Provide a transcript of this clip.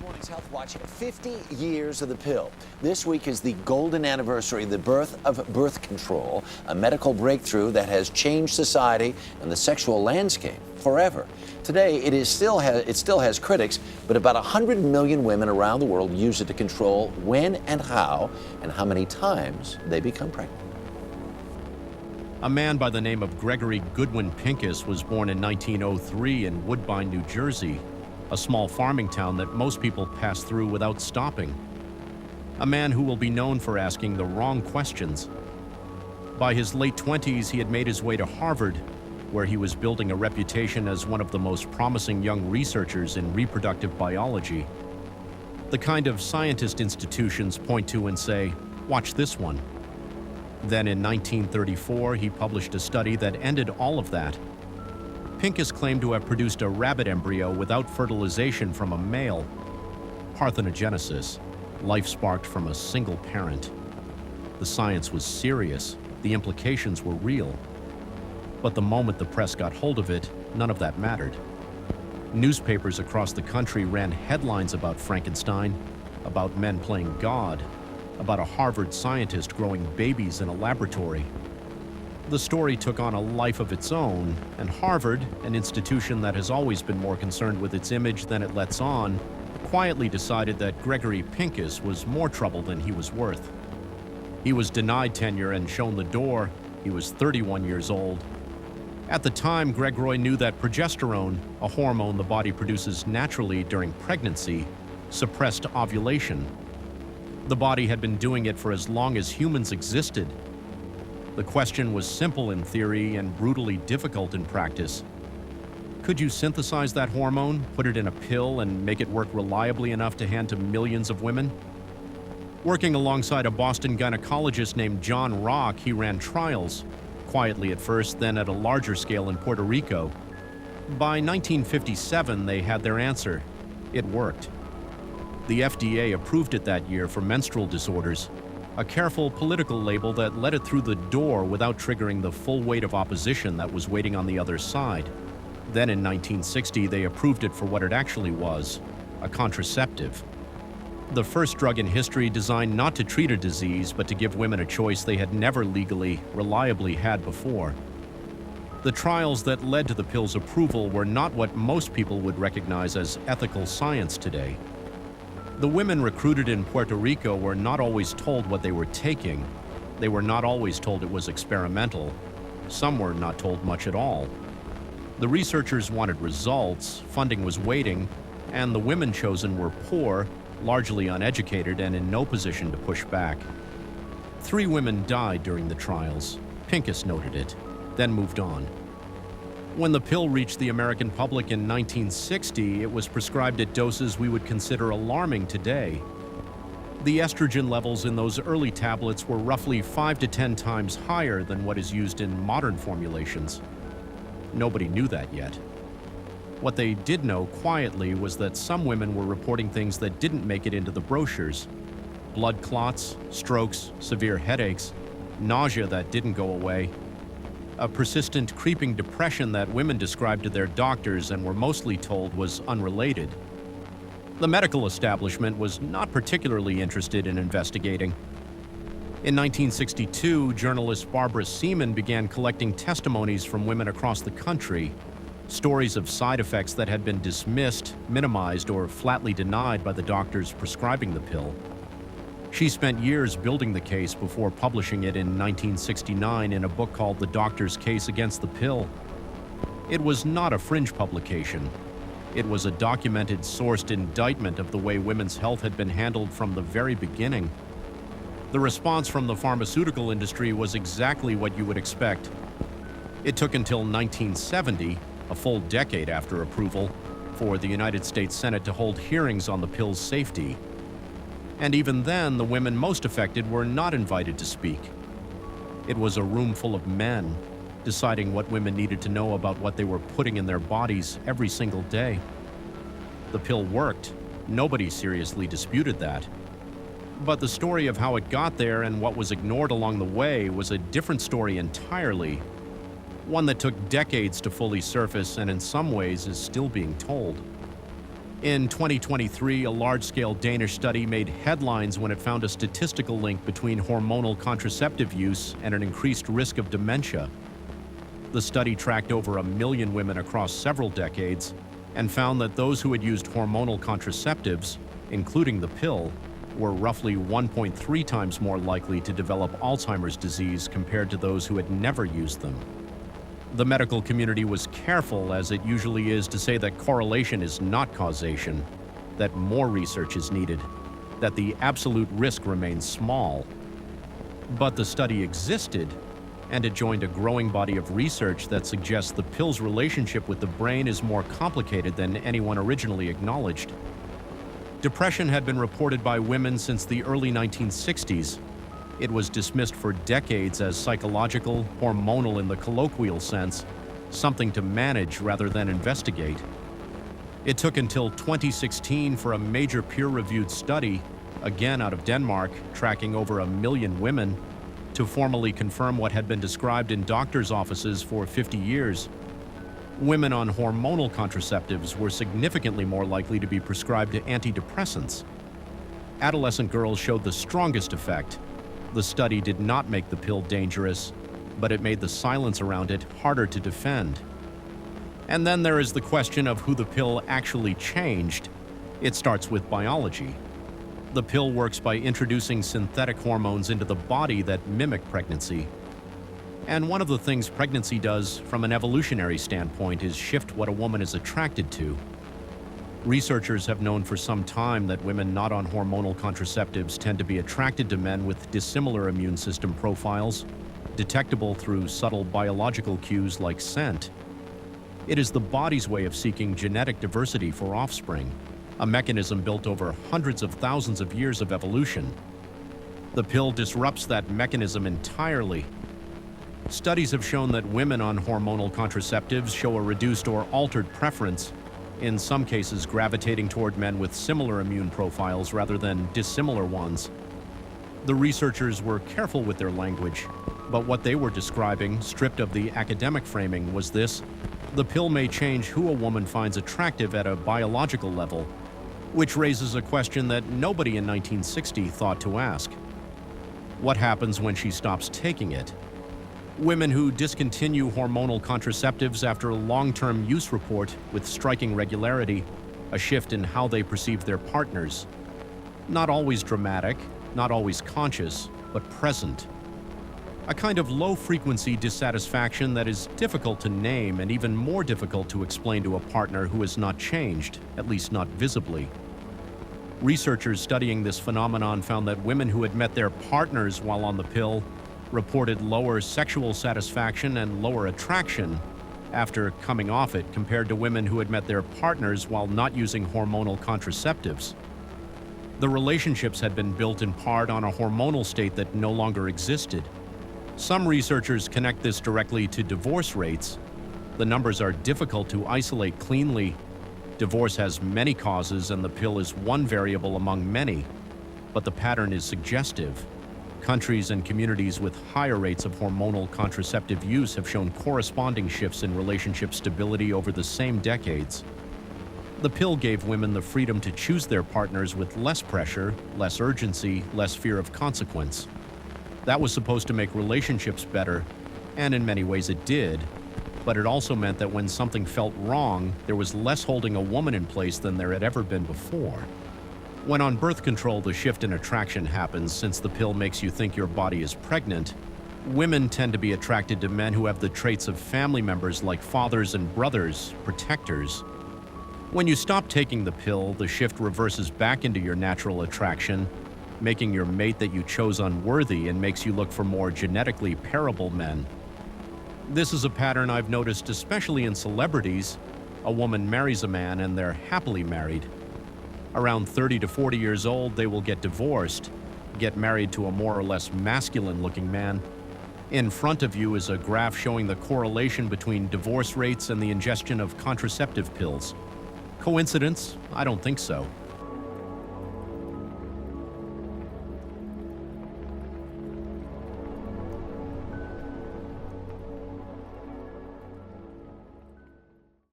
Morning's Health Watch, 50 years of the pill. This week is the golden anniversary of the birth of birth control, a medical breakthrough that has changed society and the sexual landscape forever. Today, it still has critics, but about 100 million women around the world use it to control when and how many times they become pregnant. A man by the name of Gregory Goodwin Pincus was born in 1903 in Woodbine, New Jersey, a small farming town that most people pass through without stopping. A man who will be known for asking the wrong questions. By his late 20s, he had made his way to Harvard, where he was building a reputation as one of the most promising young researchers in reproductive biology. The kind of scientist institutions point to and say, "Watch this one." Then in 1934, he published a study that ended all of that. Pincus claimed to have produced a rabbit embryo without fertilization from a male. Parthenogenesis, life sparked from a single parent. The science was serious, the implications were real. But the moment the press got hold of it, none of that mattered. Newspapers across the country ran headlines about Frankenstein, about men playing God, about a Harvard scientist growing babies in a laboratory. The story took on a life of its own, and Harvard, an institution that has always been more concerned with its image than it lets on, quietly decided that Gregory Pincus was more trouble than he was worth. He was denied tenure and shown the door. He was 31 years old. At the time, Gregory knew that progesterone, a hormone the body produces naturally during pregnancy, suppressed ovulation. The body had been doing it for as long as humans existed. The question was simple in theory and brutally difficult in practice. Could you synthesize that hormone, put it in a pill, and make it work reliably enough to hand to millions of women? Working alongside a Boston gynecologist named John Rock, he ran trials, quietly at first, then at a larger scale in Puerto Rico. By 1957, they had their answer. It worked. The FDA approved it that year for menstrual disorders, a careful political label that let it through the door without triggering the full weight of opposition that was waiting on the other side. Then in 1960, they approved it for what it actually was, a contraceptive. The first drug in history designed not to treat a disease, but to give women a choice they had never legally, reliably had before. The trials that led to the pill's approval were not what most people would recognize as ethical science today. The women recruited in Puerto Rico were not always told what they were taking. They were not always told it was experimental. Some were not told much at all. The researchers wanted results, funding was waiting, and the women chosen were poor, largely uneducated, and in no position to push back. 3 women died during the trials. Pincus noted it, then moved on. When the pill reached the American public in 1960, it was prescribed at doses we would consider alarming today. The estrogen levels in those early tablets were roughly 5 to 10 times higher than what is used in modern formulations. Nobody knew that yet. What they did know quietly was that some women were reporting things that didn't make it into the brochures. Blood clots, strokes, severe headaches, nausea that didn't go away, a persistent creeping depression that women described to their doctors and were mostly told was unrelated. The medical establishment was not particularly interested in investigating. In 1962, journalist Barbara Seaman began collecting testimonies from women across the country, stories of side effects that had been dismissed, minimized, or flatly denied by the doctors prescribing the pill. She spent years building the case before publishing it in 1969 in a book called The Doctor's Case Against the Pill. It was not a fringe publication. It was a documented, sourced indictment of the way women's health had been handled from the very beginning. The response from the pharmaceutical industry was exactly what you would expect. It took until 1970, a full decade after approval, for the United States Senate to hold hearings on the pill's safety. And even then, the women most affected were not invited to speak. It was a room full of men, deciding what women needed to know about what they were putting in their bodies every single day. The pill worked. Nobody seriously disputed that. But the story of how it got there and what was ignored along the way was a different story entirely, one that took decades to fully surface and in some ways is still being told. In 2023, a large-scale Danish study made headlines when it found a statistical link between hormonal contraceptive use and an increased risk of dementia. The study tracked over 1 million women across several decades and found that those who had used hormonal contraceptives, including the pill, were roughly 1.3 times more likely to develop Alzheimer's disease compared to those who had never used them. The medical community was careful, as it usually is, to say that correlation is not causation, that more research is needed, that the absolute risk remains small. But the study existed, and it joined a growing body of research that suggests the pill's relationship with the brain is more complicated than anyone originally acknowledged. Depression had been reported by women since the early 1960s. It was dismissed for decades as psychological, hormonal in the colloquial sense, something to manage rather than investigate. It took until 2016 for a major peer-reviewed study, again out of Denmark, tracking over 1 million women, to formally confirm what had been described in doctors' offices for 50 years. Women on hormonal contraceptives were significantly more likely to be prescribed antidepressants. Adolescent girls showed the strongest effect. The study did not make the pill dangerous, but it made the silence around it harder to defend. And then there is the question of who the pill actually changed. It starts with biology. The pill works by introducing synthetic hormones into the body that mimic pregnancy. And one of the things pregnancy does from an evolutionary standpoint is shift what a woman is attracted to. Researchers have known for some time that women not on hormonal contraceptives tend to be attracted to men with dissimilar immune system profiles, detectable through subtle biological cues like scent. It is the body's way of seeking genetic diversity for offspring, a mechanism built over hundreds of thousands of years of evolution. The pill disrupts that mechanism entirely. Studies have shown that women on hormonal contraceptives show a reduced or altered preference, in some cases gravitating toward men with similar immune profiles rather than dissimilar ones. The researchers were careful with their language, but what they were describing, stripped of the academic framing, was this: the pill may change who a woman finds attractive at a biological level, which raises a question that nobody in 1960 thought to ask. What happens when she stops taking it? Women who discontinue hormonal contraceptives after a long-term use report with striking regularity a shift in how they perceive their partners. Not always dramatic, not always conscious, but present. A kind of low-frequency dissatisfaction that is difficult to name and even more difficult to explain to a partner who has not changed, at least not visibly. Researchers studying this phenomenon found that women who had met their partners while on the pill reported lower sexual satisfaction and lower attraction after coming off it compared to women who had met their partners while not using hormonal contraceptives. The relationships had been built in part on a hormonal state that no longer existed. Some researchers connect this directly to divorce rates. The numbers are difficult to isolate cleanly. Divorce has many causes, and the pill is one variable among many, but the pattern is suggestive. Countries and communities with higher rates of hormonal contraceptive use have shown corresponding shifts in relationship stability over the same decades. The pill gave women the freedom to choose their partners with less pressure, less urgency, less fear of consequence. That was supposed to make relationships better, and in many ways it did, but it also meant that when something felt wrong, there was less holding a woman in place than there had ever been before. When on birth control, the shift in attraction happens since the pill makes you think your body is pregnant. Women tend to be attracted to men who have the traits of family members like fathers and brothers, protectors. When you stop taking the pill, the shift reverses back into your natural attraction, making your mate that you chose unworthy and makes you look for more genetically parable men. This is a pattern I've noticed especially in celebrities. A woman marries a man and they're happily married. Around 30 to 40 years old, they will get divorced, get married to a more or less masculine-looking man. In front of you is a graph showing the correlation between divorce rates and the ingestion of contraceptive pills. Coincidence? I don't think so.